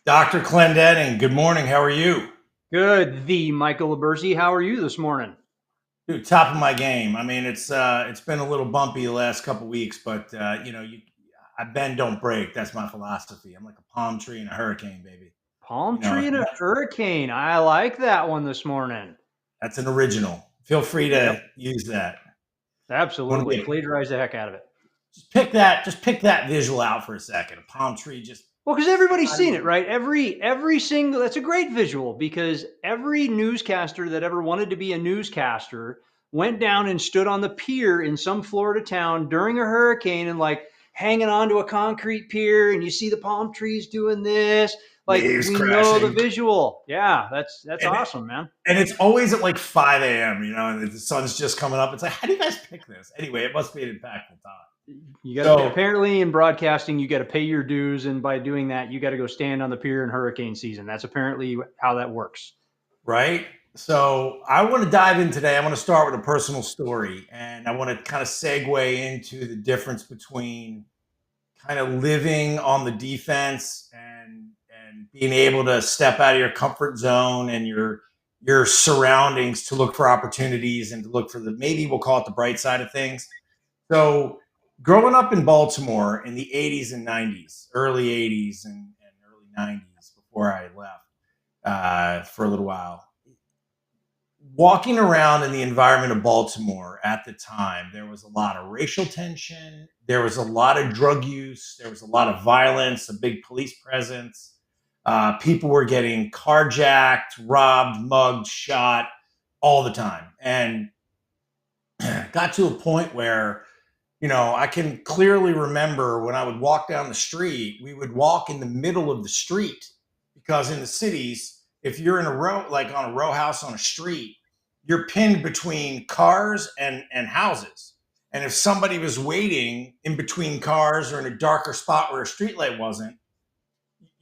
Dr. Clendenning, good morning. How are you? Good, the Michael LaBurse. How are you this morning? Dude, top of my game. I mean, it's been a little bumpy the last couple weeks, but I bend don't break. That's my philosophy. I'm like a palm tree in a hurricane, baby. Palm You know, tree and a hurricane. I like that one this morning. that's an original. Feel free Yep, to use that. Want to absolutely. be Plagiarize the heck out of it. just pick that visual out for a second. A palm tree just Well, because everybody's not seen it, even right? Every single that's a great visual because every newscaster that ever wanted to be a newscaster went down and stood on the pier in some Florida town during a hurricane and like hanging onto a concrete pier and you see the palm trees doing this. Like waves we know the crashing. visual. Yeah, that's And awesome, man. and it's always at like 5 a.m., and the sun's just coming up. It's like, how do you guys pick this? Anyway, it must be an impactful time. You got to So, apparently in broadcasting, you got to pay your dues, and by doing that, you got to go stand on the pier in hurricane season. That's apparently how that works. right? So I want to dive in today. I want to start with a personal story, and I want to kind of segue into the difference between kind of living on the defense and being able to step out of your comfort zone and your surroundings to look for opportunities and to look for the, maybe we'll call it, the bright side of things. So growing up in Baltimore in the 80s and 90s, early 80s and early 90s, before I left for a little while, walking around in the environment of Baltimore at the time, there was a lot of racial tension. There was a lot of drug use. There was a lot of violence, a big police presence. People were getting carjacked, robbed, mugged, shot all the time. And got to a point where, I can clearly remember when I would walk down the street, we would walk in the middle of the street because in the cities, if you're in a row, like on a row house on a street, you're pinned between cars and houses. And if somebody was waiting in between cars or in a darker spot where a streetlight wasn't,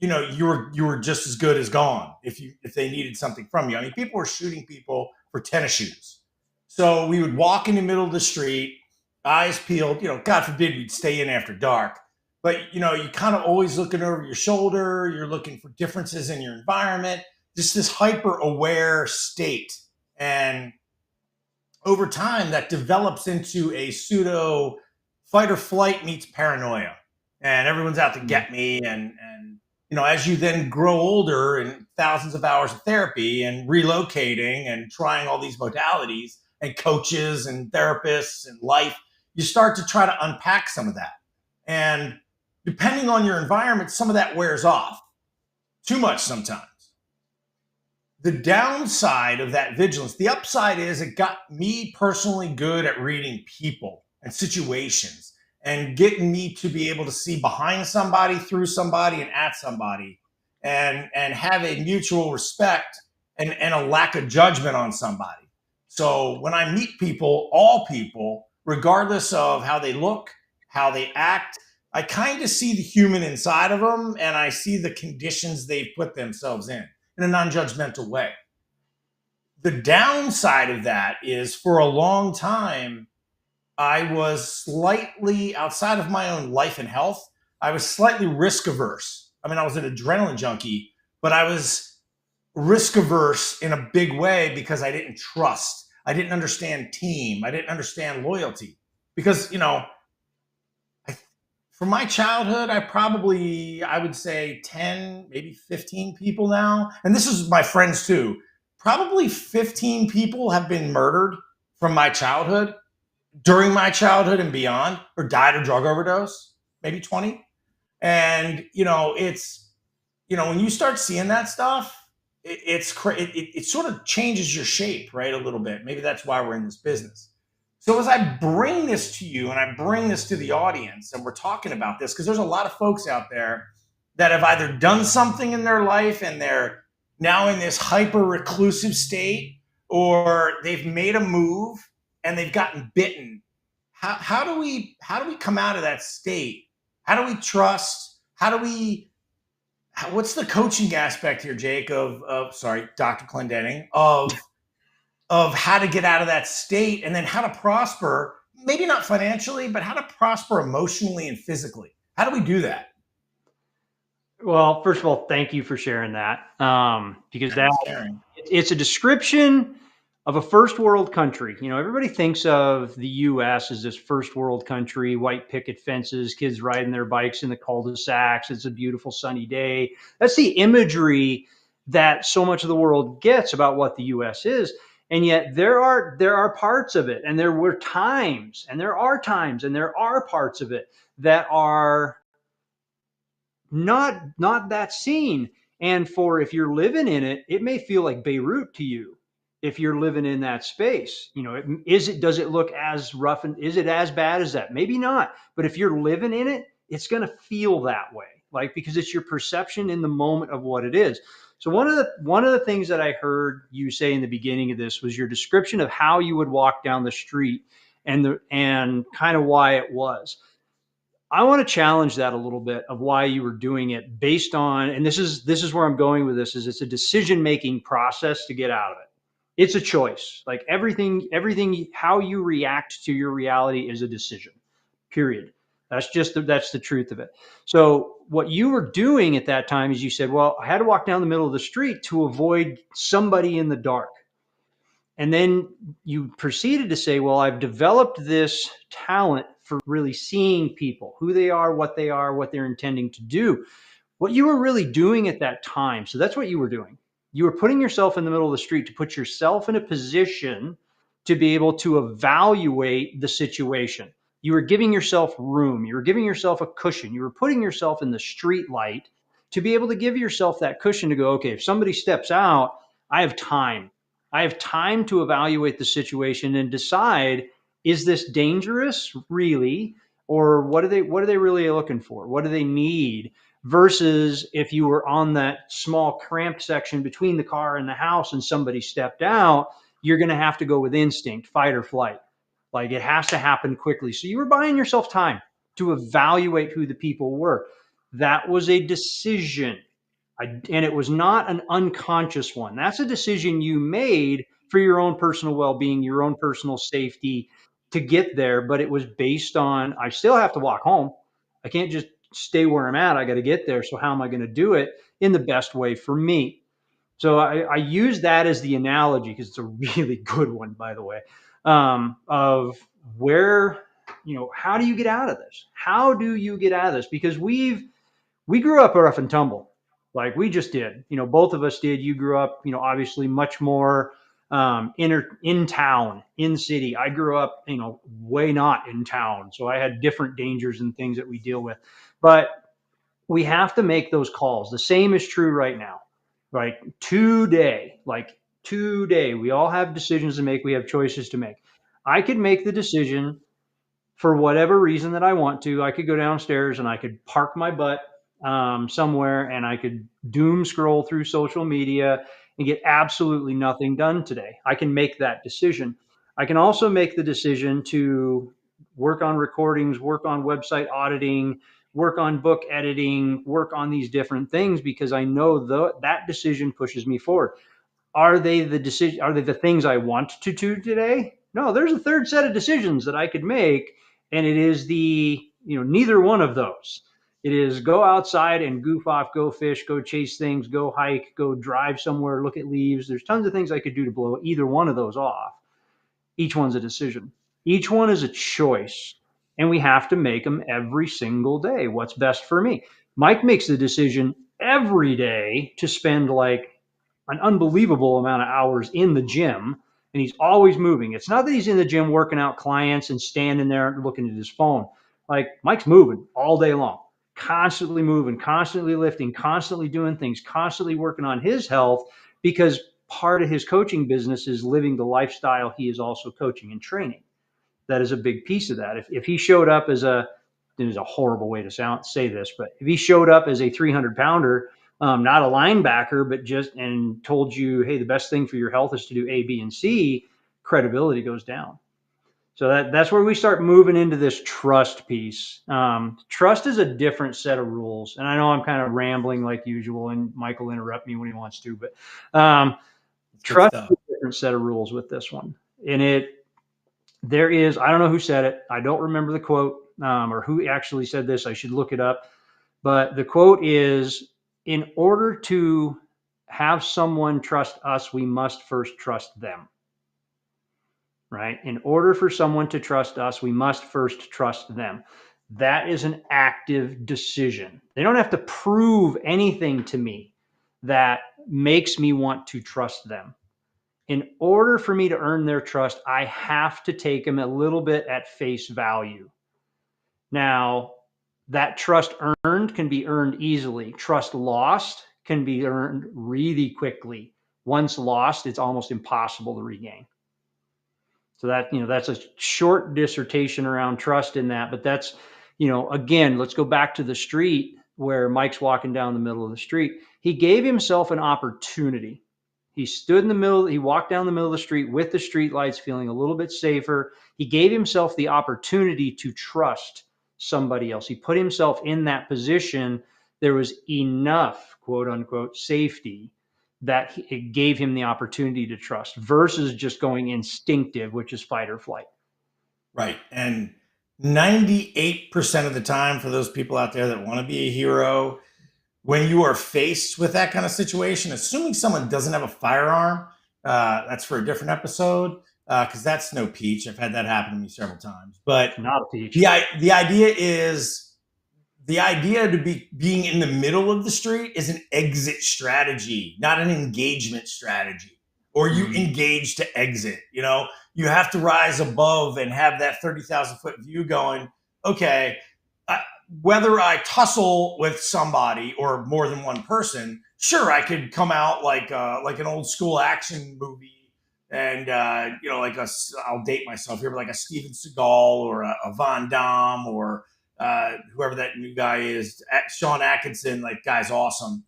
you were just as good as gone if they needed something from you. I mean, people were shooting people for tennis shoes. So we would walk in the middle of the street, eyes peeled. God forbid we'd stay in after dark. But you kind of always looking over your shoulder. You're looking for differences in your environment. Just this hyper aware state, and over time that develops into a pseudo fight or flight meets paranoia, and everyone's out to get me. And as you then grow older and thousands of hours of therapy and relocating and trying all these modalities and coaches and therapists and life, you start to try to unpack some of that. And depending on your environment, some of that wears off too much sometimes. The downside of that vigilance, the upside is it got me personally good at reading people and situations and getting me to be able to see behind somebody, through somebody, and at somebody, and have a mutual respect and a lack of judgment on somebody. So when I meet people, all people, regardless of how they look, how they act, I kind of see the human inside of them, and I see the conditions they've put themselves in a non-judgmental way. The downside of that is for a long time, I was slightly outside of my own life and health. I was slightly risk averse. I mean, I was an adrenaline junkie, but I was risk averse in a big way because I didn't trust. I didn't understand team. I didn't understand loyalty because, from my childhood, I would say 10, maybe 15 people now. And this is my friends too. Probably 15 people have been murdered from my childhood, during my childhood and beyond, or died of drug overdose, maybe 20. And, when you start seeing that stuff, it sort of changes your shape, right? A little bit. Maybe that's why we're in this business. So as I bring this to you and I bring this to the audience and we're talking about this, because there's a lot of folks out there that have either done something in their life and they're now in this hyper reclusive state, or they've made a move and they've gotten bitten. How do we come out of that state? How do we trust? What's the coaching aspect here, Jake, sorry, Dr. Clendenning, of how to get out of that state and then how to prosper, maybe not financially, but how to prosper emotionally and physically? How do we do that? Well, first of all, thank you for sharing that, because that Sharing, sharing. it's a description of a first world country. You know, everybody thinks of the U.S. as this first world country, white picket fences, kids riding their bikes in the cul-de-sacs. It's a beautiful sunny day. That's the imagery that so much of the world gets about what the U.S. is. And yet there are parts of it, and there were times, and there are times, and there are parts of it that are not that scene. And for if you're living in it, it may feel like Beirut to you if you're living in that space. You know, does it look as rough, and is it as bad as that? Maybe not, but if you're living in it, it's going to feel that way, like, because it's your perception in the moment of what it is. So one of the things that I heard you say in the beginning of this was your description of how you would walk down the street, and kind of why it was. I want to challenge that a little bit of why you were doing it, based on, and this is where I'm going with this, is it's a decision making process to get out of it. It's a choice. Like everything how you react to your reality is a decision. Period. That's the truth of it. So what you were doing at that time is you said, well, I had to walk down the middle of the street to avoid somebody in the dark. And then you proceeded to say, well, I've developed this talent for really seeing people, who they are, what they're intending to do. What you were really doing at that time, so that's what you were doing. You were putting yourself in the middle of the street to put yourself in a position to be able to evaluate the situation. You were giving yourself room. You were giving yourself a cushion. You were putting yourself in the street light to be able to give yourself that cushion to go, okay, if somebody steps out, I have time. I have time to evaluate the situation and decide, is this dangerous really? Or what are they really looking for? What do they need? Versus if you were on that small cramped section between the car and the house and somebody stepped out, you're going to have to go with instinct, fight or flight. Like, it has to happen quickly. So you were buying yourself time to evaluate who the people were. That was a decision. And it was not an unconscious one. That's a decision you made for your own personal well being, your own personal safety to get there. But it was based on, I still have to walk home. I can't just stay where I'm at. I got to get there. So, how am I going to do it in the best way for me? So, I use that as the analogy because it's a really good one, by the way, of where, how do you get out of this? How do you get out of this? Because we grew up rough and tumble, like we just did. Both of us did. You grew up, obviously much more in town, in city. I grew up, way not in town, so I had different dangers and things that we deal with. But we have to make those calls. The same is true right now, right? Today, we all have decisions to make. We have choices to make. I could make the decision for whatever reason that I want to. I could go downstairs and I could park my butt somewhere, and I could doom scroll through social media and get absolutely nothing done today. I can make that decision. I can also make the decision to work on recordings, work on website auditing, work on book editing, work on these different things, because I know that decision pushes me forward. Are they the things I want to do today? No, there's a third set of decisions that I could make, and it is neither one of those. It is go outside and goof off, go fish, go chase things, go hike, go drive somewhere, look at leaves. There's tons of things I could do to blow either one of those off. Each one's a decision. Each one is a choice, and we have to make them every single day. What's best for me? Mike makes the decision every day to spend like an unbelievable amount of hours in the gym, and he's always moving. It's not that he's in the gym working out clients and standing there looking at his phone. Like, Mike's moving all day long, constantly moving, constantly lifting, constantly doing things, constantly working on his health, because part of his coaching business is living the lifestyle he is also coaching and training. That is a big piece of that. If he showed up as it is a horrible way to say this, but if he showed up as a 300 pounder, not a linebacker, but just, and told you, hey, the best thing for your health is to do A, B, and C, credibility goes down. So that's where we start moving into this trust piece. Trust is a different set of rules. And I know I'm kind of rambling like usual, and Michael will interrupt me when he wants to, but It's good trust stuff. is a different set of rules with this one. And there is, I don't know who said it. I don't remember the quote, or who actually said this. I should look it up. But the quote is, in order to have someone trust us, we must first trust them. Right? In order for someone to trust us, we must first trust them. That is an active decision. They don't have to prove anything to me that makes me want to trust them. In order for me to earn their trust, I have to take them a little bit at face value. Now, that trust earned can be earned easily. Trust lost can be earned really quickly. Once lost, it's almost impossible to regain. So that, that's a short dissertation around trust in that, but that's, again, let's go back to the street where Mike's walking down the middle of the street. He gave himself an opportunity. He stood in the middle, he walked down the middle of the street with the street lights, feeling a little bit safer. He gave himself the opportunity to trust somebody else. He put himself in that position. There was enough, quote unquote, safety that it gave him the opportunity to trust versus just going instinctive, which is fight or flight. Right. And 98% of the time, for those people out there that want to be a hero, when you are faced with that kind of situation, assuming someone doesn't have a firearm, that's for a different episode, because that's no peach. I've had that happen to me several times. But Not a peach. the idea is, the idea to be being in the middle of the street is an exit strategy, not an engagement strategy. Or you engage to exit. You have to rise above and have that 30,000 foot view going, okay, whether I tussle with somebody or more than one person, sure, I could come out like an old school action movie, and I'll date myself here, but like a Steven Seagal or a Van Damme or whoever that new guy is, Sean Atkinson, like, guy's awesome.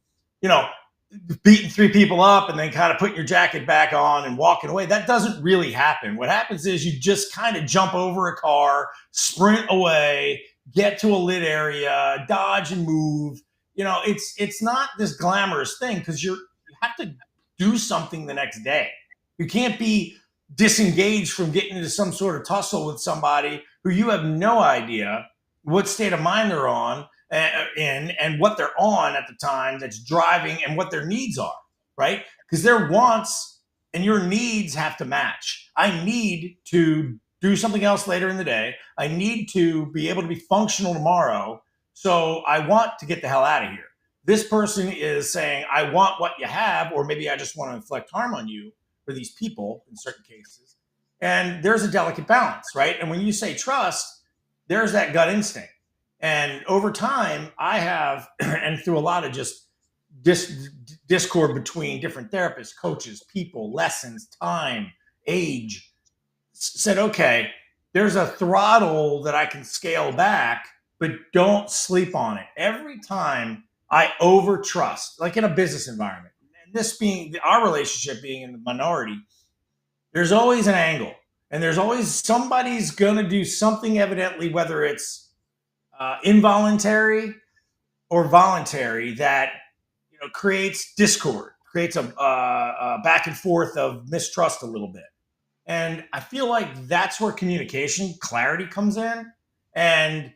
Beating three people up and then kind of putting your jacket back on and walking away. That doesn't really happen. What happens is you just kind of jump over a car, sprint away, get to a lit area, dodge and move. It's not this glamorous thing, because you have to do something the next day. You can't be disengaged from getting into some sort of tussle with somebody who you have no idea what state of mind they're on and what they're on at the time that's driving, and what their needs are, right? Because their wants and your needs have to match. I need to do something else later in the day. I need to be able to be functional tomorrow. So I want to get the hell out of here. This person is saying, I want what you have, or maybe I just want to inflict harm on you, for these people in certain cases. And there's a delicate balance, right? And when you say trust, there's that gut instinct. And over time, I have, and through a lot of just discord between different therapists, coaches, people, lessons, time, age, said, okay, there's a throttle that I can scale back, but don't sleep on it. Every time I over trust, like in a business environment, and this being our relationship being in the minority, there's always an angle. And there's always somebody's going to do something, evidently, whether it's involuntary or voluntary, that creates discord, creates a back and forth of mistrust a little bit. And I feel like that's where communication clarity comes in. And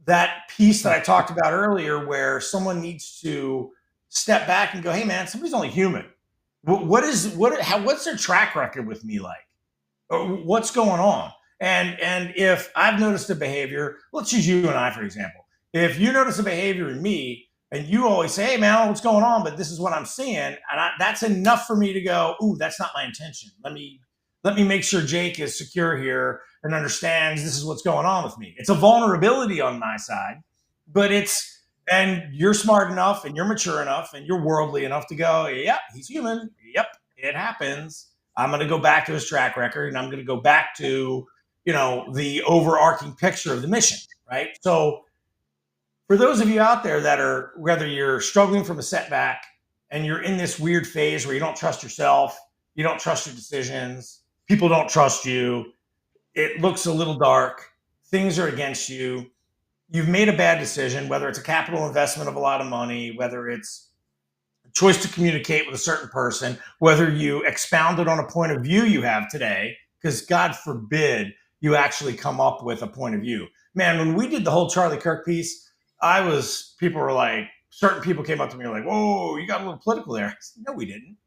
that piece that I talked about earlier, where someone needs to step back and go, hey, man, somebody's only human. What's their track record with me like? What's going on? And if I've noticed a behavior, let's use you and I, for example. If you notice a behavior in me and you always say, hey, man, what's going on? But this is what I'm seeing. And that's enough for me to go, ooh, that's not my intention. Let me make sure Jake is secure here and understands this is what's going on with me. It's a vulnerability on my side, but and you're smart enough and you're mature enough and you're worldly enough to go, yep, he's human. Yep, it happens. I'm going to go back to his track record, and I'm going to go back to, the overarching picture of the mission, right? So for those of you out there that are, whether you're struggling from a setback and you're in this weird phase where you don't trust yourself, you don't trust your decisions, people don't trust you, it looks a little dark, things are against you, you've made a bad decision, whether it's a capital investment of a lot of money, whether it's a choice to communicate with a certain person, whether you expounded on a point of view you have today, because God forbid you actually come up with a point of view. Man, when we did the whole Charlie Kirk piece, people were like, certain people came up to me and were like, whoa, you got a little political there. I said, no, we didn't.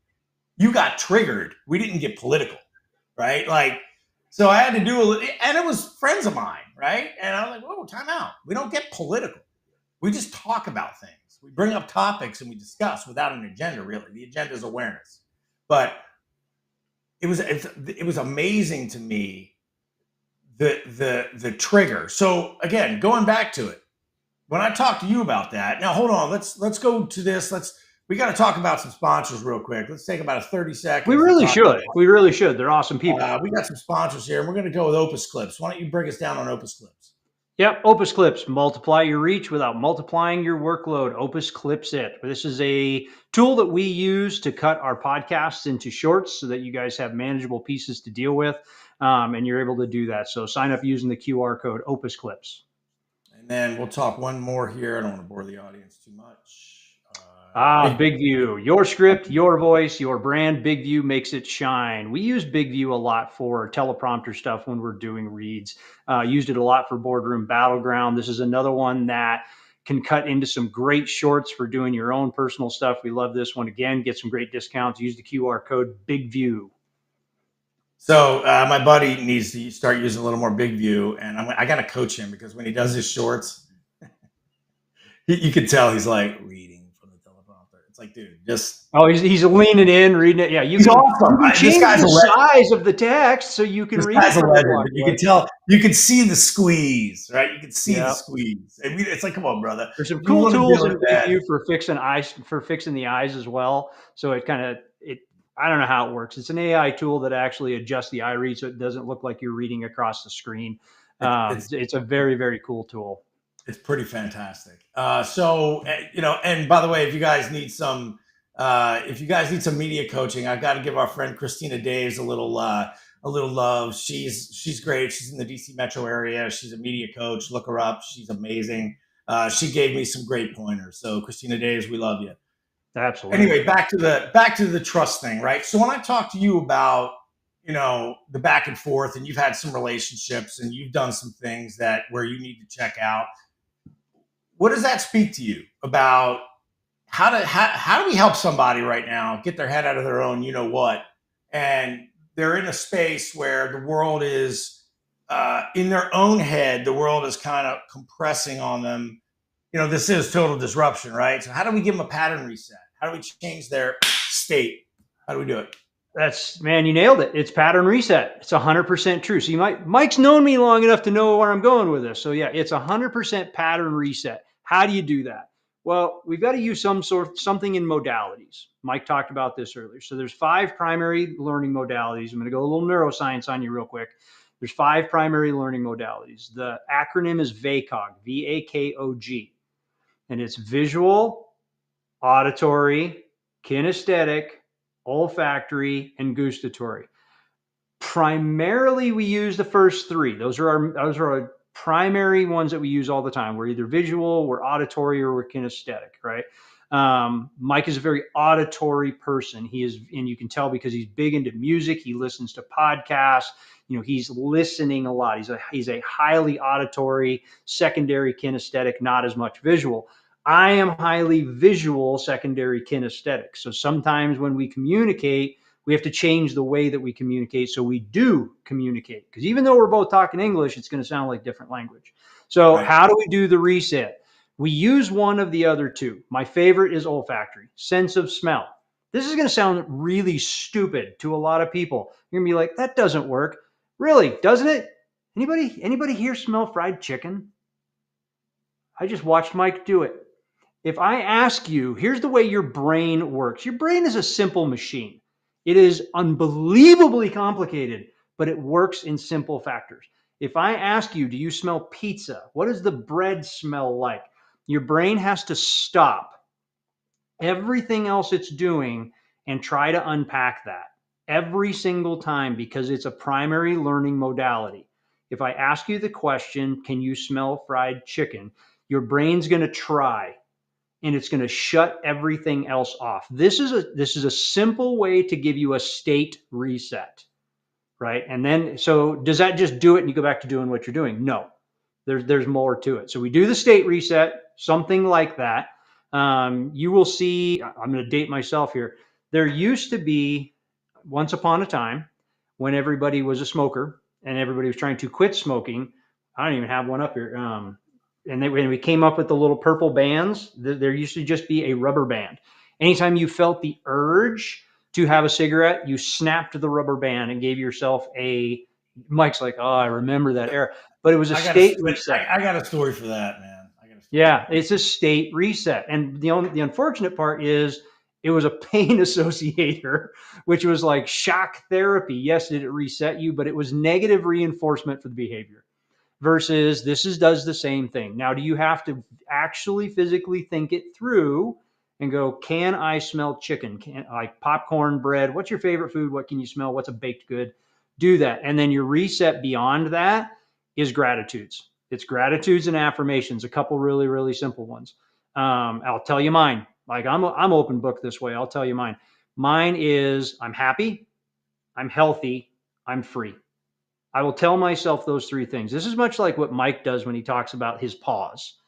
You got triggered. We didn't get political, right? Like, so I had to do a little, and it was friends of mine, right? And I was like, whoa, time out. We don't get political. We just talk about things. We bring up topics and we discuss without an agenda, really. The agenda is awareness. But it was amazing to me the trigger. So again, going back to it, when I talked to you about that, now hold on, let's go to this. We got to talk about some sponsors real quick. Let's take about a 30 seconds. We really should. We really should. They're awesome people. We got some sponsors here, and we're going to go with Opus Clips. Why don't you bring us down on Opus Clips? Yep, Opus Clips. Multiply your reach without multiplying your workload. Opus Clips it. This is a tool that we use to cut our podcasts into shorts so that you guys have manageable pieces to deal with, and you're able to do that. So sign up using the QR code Opus Clips. And then we'll talk one more here. I don't want to bore the audience too much. Big View. Your script, your voice, your brand. Big View makes it shine. We use Big View a lot for teleprompter stuff when we're doing reads. Used it a lot for Boardroom Battleground. This is another one that can cut into some great shorts for doing your own personal stuff. We love this one. Again, get some great discounts. Use the QR code Big View. So my buddy needs to start using a little more Big View, and I got to coach him because when he does his shorts, you can tell he's like reading. It's like, dude, just he's leaning in, reading it. Yeah, you can, awesome. You can change the size of the text so you can read it. A legend. You can tell, you can see the squeeze, right? You can see the squeeze. And it's like, come on, brother. There's some cool tools in Big View for fixing the eyes as well. So it I don't know how it works. It's an AI tool that actually adjusts the eye read so it doesn't look like you're reading across the screen. It's a very, very cool tool. It's pretty fantastic. And by the way, if you guys need some media coaching, I've got to give our friend Christina Daves a little love. She's great. She's in the DC metro area. She's a media coach. Look her up. She's amazing. She gave me some great pointers. So Christina Daves, we love you. Absolutely. Anyway, back to the trust thing, right? So when I talk to you about, the back and forth, and you've had some relationships and you've done some things where you need to check out, what does that speak to you about how do we help somebody right now get their head out of their own, what, and they're in a space where the world is in their own head, the world is kind of compressing on them. This is total disruption, right? So how do we give them a pattern reset? How do we change their state? How do we do it? You nailed it. It's pattern reset. It's 100% true. So Mike's known me long enough to know where I'm going with this. So yeah, it's 100% pattern reset. How do you do that? Well, we've got to use something in modalities. Mike talked about this earlier. So there's 5 primary learning modalities. I'm going to go a little neuroscience on you real quick. There's 5 primary learning modalities. The acronym is VAKOG, VAKOG. And it's visual, auditory, kinesthetic, olfactory, and gustatory. Primarily, we use the first 3. Those are our primary ones that we use all the time. We're either visual, we're auditory, or we're kinesthetic, right? Mike is a very auditory person. He is, and you can tell because he's big into music. He listens to podcasts. He's listening a lot. He's a highly auditory, secondary kinesthetic, not as much visual. I am highly visual, secondary kinesthetic. So sometimes when we communicate, we have to change the way that we communicate so we do communicate. Because even though we're both talking English, it's going to sound like different language. So How do we do the reset? We use one of the other 2. My favorite is olfactory, sense of smell. This is going to sound really stupid to a lot of people. You're going to be like, that doesn't work. Really, doesn't it? Anybody here smell fried chicken? I just watched Mike do it. If I ask you, here's the way your brain works. Your brain is a simple machine. It is unbelievably complicated, but it works in simple factors. If I ask you, do you smell pizza? What does the bread smell like? Your brain has to stop everything else it's doing and try to unpack that every single time because it's a primary learning modality. If I ask you the question, can you smell fried chicken? Your brain's going to try. And it's going to shut everything else off. This is a simple way to give you a state reset, right? And then, so does that just do it and you go back to doing what you're doing? No, there's more to it. So we do the state reset, something like that. You will see, I'm going to date myself here. There used to be, once upon a time, when everybody was a smoker and everybody was trying to quit smoking. I don't even have one up here. When we came up with the little purple bands, there used to just be a rubber band. Anytime you felt the urge to have a cigarette, you snapped the rubber band and gave yourself a. Mike's like, oh, I remember that era, but it was a state reset. I got a story for that, man. I got a story. Yeah, it's a state reset. And the unfortunate part is it was a pain associator, which was like shock therapy. Yes, did it reset you, but it was negative reinforcement for the behavior versus does the same thing. Now, do you have to actually physically think it through and go, can I smell chicken? Can like popcorn, bread? What's your favorite food? What can you smell? What's a baked good? Do that. And then your reset beyond that is gratitudes. It's gratitudes and affirmations, a couple really, really simple ones. I'll tell you mine. Like I'm open book this way. I'll tell you mine. Mine is I'm happy, I'm healthy, I'm free. I will tell myself those three things. This is much like what Mike does when he talks about his pause.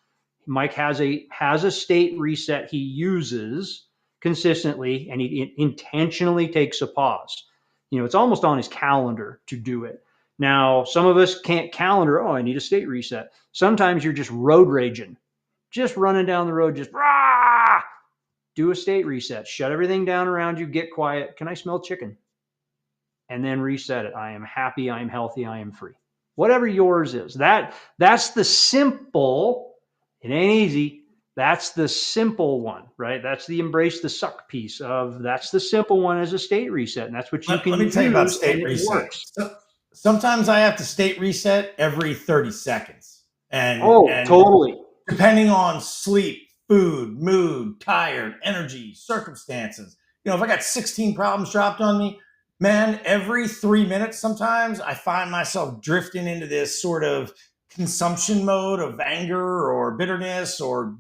Mike has a state reset he uses consistently, and he intentionally takes a pause. It's almost on his calendar to do it. Now, some of us can't calendar, oh, I need a state reset. Sometimes you're just road raging, just running down the road, just rah! Do a state reset. Shut everything down around you, get quiet. Can I smell chicken? And then reset it. I am happy, I am healthy, I am free. Whatever yours is. That's the simple, it ain't easy. That's the simple one, right? That's the embrace the suck piece of that's the simple one as a state reset. And that's what you can Let me tell you about use, state reset. Sometimes I have to state reset every 30 seconds. And totally. Depending on sleep, food, mood, tired, energy, circumstances. If I got 16 problems dropped on me, man, every 3 minutes, sometimes I find myself drifting into this sort of consumption mode of anger or bitterness or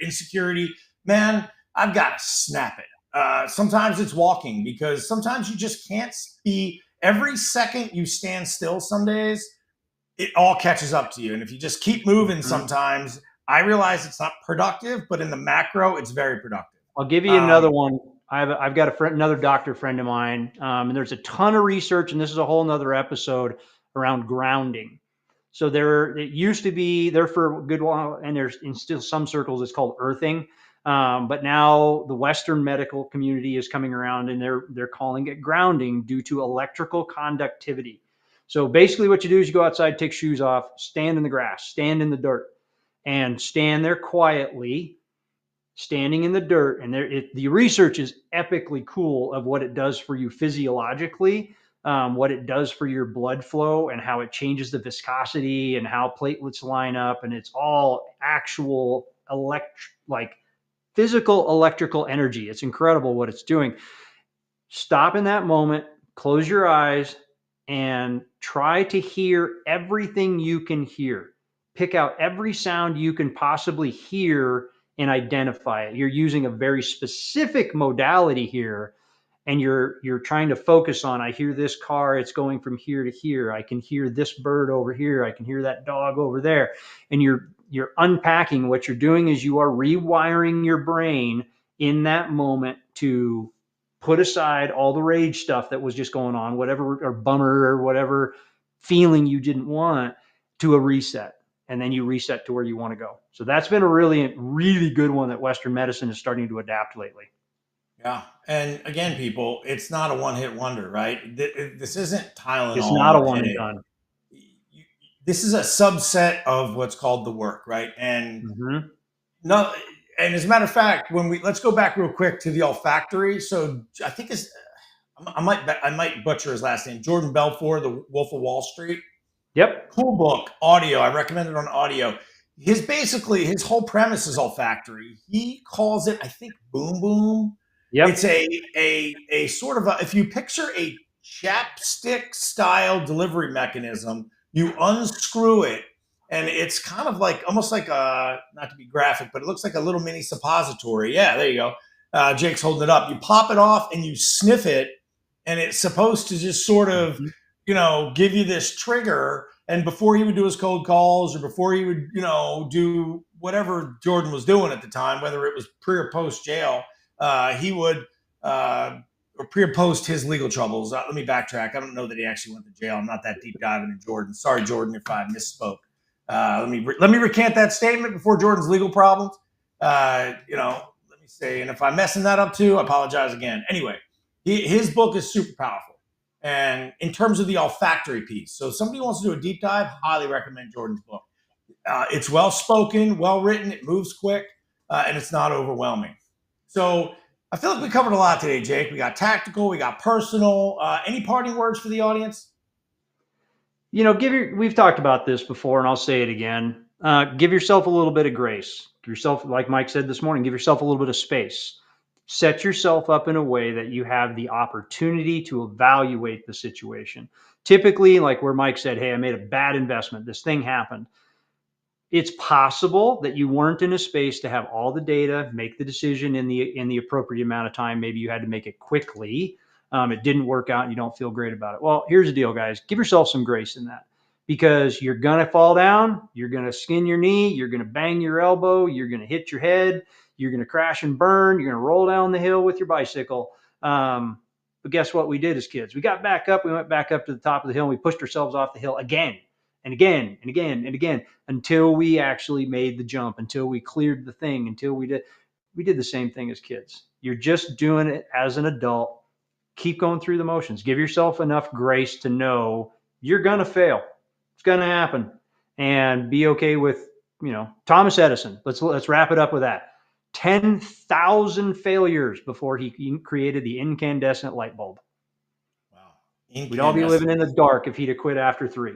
insecurity. Man, I've got to snap it. Sometimes it's walking because sometimes you just can't be. Every second you stand still, some days, it all catches up to you. And if you just keep moving, sometimes I realize it's not productive, but in the macro, it's very productive. I'll give you another one. I've got another doctor friend of mine, and there's a ton of research, and this is a whole nother episode around grounding. So it used to be there for a good while, and there's in still some circles it's called earthing, but now the Western medical community is coming around, and they're calling it grounding due to electrical conductivity. So basically, what you do is you go outside, take shoes off, stand in the grass, stand in the dirt, and stand there quietly. Standing in the dirt, and the research is epically cool of what it does for you physiologically, what it does for your blood flow, and how it changes the viscosity and how platelets line up, and it's all actual physical electrical energy. It's incredible what it's doing. Stop in that moment, close your eyes, and try to hear everything you can hear. Pick out every sound you can possibly hear and identify it. You're using a very specific modality here, and you're trying to focus on, I hear this car, it's going from here to here. I can hear this bird over here. I can hear that dog over there. And you're unpacking. What you're doing is you are rewiring your brain in that moment to put aside all the rage stuff that was just going on, whatever, or bummer, or whatever feeling you didn't want, to a reset. And then you reset to where you want to go. So that's been a really, really good one that Western medicine is starting to adapt lately. Yeah. And again, people, it's not a one-hit wonder, right? This isn't Tylenol. It's not a one and done. This is a subset of what's called the work, right? And no, and as a matter of fact, let's go back real quick to the Olfactory. So I think I might butcher his last name, Jordan Belfort, The Wolf of Wall Street. Yep. Cool book, audio. I recommend it on audio. His whole premise is olfactory. He calls it, I think, boom boom. Yep. It's a sort of if you picture a chapstick style delivery mechanism, you unscrew it, and it's kind of like almost like not to be graphic, but it looks like a little mini suppository. Yeah, there you go. Jake's holding it up. You pop it off and you sniff it, and it's supposed to just sort of give you this trigger. And before he would do his cold calls or before he would, do whatever Jordan was doing at the time, whether it was pre or post jail, he would, or pre or post his legal troubles. Let me backtrack. I don't know that he actually went to jail. I'm not that deep diving in Jordan. Sorry, Jordan, if I misspoke. Let me recant that statement before Jordan's legal problems. Let me say, and if I'm messing that up too, I apologize again. Anyway, his book is super powerful. And in terms of the olfactory piece, so if somebody wants to do a deep dive, highly recommend Jordan's book. It's well spoken, well written, it moves quick, and it's not overwhelming. So I feel like we covered a lot today, Jake. We got tactical, we got personal. Any parting words for the audience? We've talked about this before, and I'll say it again. Give yourself a little bit of grace. Give yourself, like Mike said this morning, give yourself a little bit of space. Set yourself up in a way that you have the opportunity to evaluate the situation. Typically, like where Mike said, hey, I made a bad investment. This thing happened. It's possible that you weren't in a space to have all the data, make the decision in the appropriate amount of time. Maybe you had to make it quickly. It didn't work out and you don't feel great about it. Well, here's the deal, guys. Give yourself some grace in that, because you're going to fall down. You're going to skin your knee. You're going to bang your elbow. You're going to hit your head. You're going to crash and burn. You're going to roll down the hill with your bicycle. But guess what we did as kids? We got back up. We went back up to the top of the hill. And we pushed ourselves off the hill again and again and again and again until we actually made the jump, until we cleared the thing, until we did the same thing as kids. You're just doing it as an adult. Keep going through the motions. Give yourself enough grace to know you're going to fail. It's going to happen, and be okay with, Thomas Edison. Let's wrap it up with that. 10,000 failures before he created the incandescent light bulb. Wow. We'd all be living in the dark if he'd have quit after 3.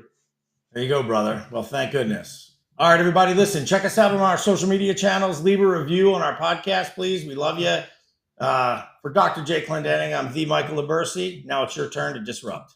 There you go, brother. Well, thank goodness. All right, everybody, listen, check us out on our social media channels. Leave a review on our podcast, please. We love you. For Dr. J. Clendenning, I'm the Michael LaBurse. Now it's your turn to disrupt.